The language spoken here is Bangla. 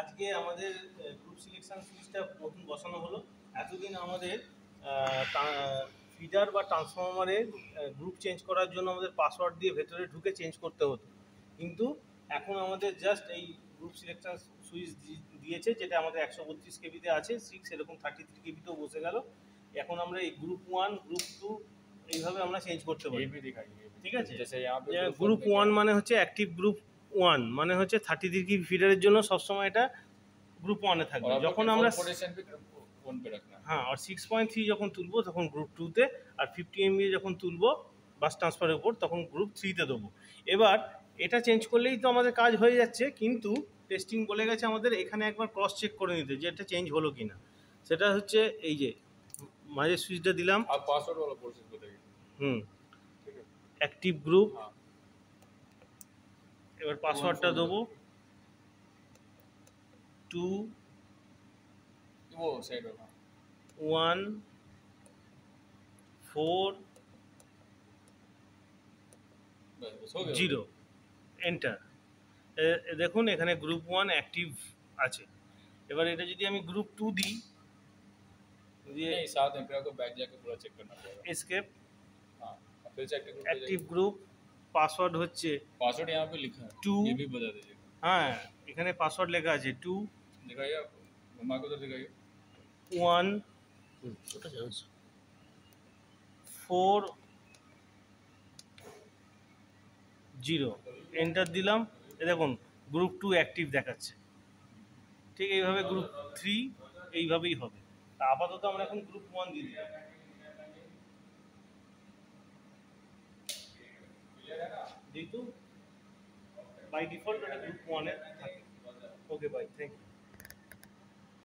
আজকে আমাদের গ্রুপ সিলেকশন সুইচটা নতুন বসানো হলো। এতদিন আমাদের ফিডার বা ট্রান্সফরমারে গ্রুপ চেঞ্জ করার জন্য আমাদের পাসওয়ার্ড দিয়ে ভেতরে ঢুকে চেঞ্জ করতে হতো, কিন্তু এখন আমাদের জাস্ট এই গ্রুপ সিলেকশন সুইচ দিয়েছে, যেটা আমাদের 132 কেবিতে আছে, 6 এরকম 33 কেবিতেও বসে গেল। এখন আমরা এই গ্রুপ 1 গ্রুপ 2 এইভাবে আমরা চেঞ্জ করতে পারি। ঠিক আছে, গ্রুপ 1 মানে হচ্ছে অ্যাক্টিভ গ্রুপ 1 মানে হচ্ছে 33 কেবি ফিডারের জন্য সবসময় এটা গ্রুপ 1 এ থাকবে। যখন আমরা হ্যাঁ, আর 6.3 যখন তুলবো তখন গ্রুপ 2 তে, আর 50 MVA যখন তুলবো বাস ট্রান্সফারের উপর তখন গ্রুপ 3 তে দেবো। এবার এটা চেঞ্জ করলেই তো আমাদের কাজ হয়ে যাচ্ছে, কিন্তু টেস্টিং বলে গেছে আমাদের এখানে একবার ক্রস চেক করে নিতে যে এটা চেঞ্জ হলো কিনা। সেটা হচ্ছে এই যে মাঝের সুইচটা দিলাম, অ্যাক্টিভ গ্রুপ। এবার পাসওয়ার্ডটা দেবো 2140 এন্টার। দেখুন এখানে গ্রুপ 1 অ্যাক্টিভ আছে। এবার এটা যদি আমি গ্रुप 2 दी, ये साथ में को बैक जाके पूरा चेक करना पड़ेगा। एस्केप, हां फिर से एक्टिव ग्रुप। पासवर्ड হচ্ছে पासवर्ड यहां पे लिखा है, ये भी बता दीजिए। हां, এখানে পাসওয়ার্ড লেখা আছে 2 दिखाइए, आप घुमा के तो दिखाइए। 1 ওটা জানো 4 0 এন্টার দিলাম। এই দেখুন গ্রুপ 2 অ্যাক্টিভ দেখাচ্ছে। ঠিক এইভাবে গ্রুপ 3 এইভাবেই হবে। আপাতত আমরা এখন গ্রুপ 1 দিয়ে দিলাম। যেহেতু বাই ডিফল্ট এটা গ্রুপ 1 এ থাকে। Okay bye, thank you.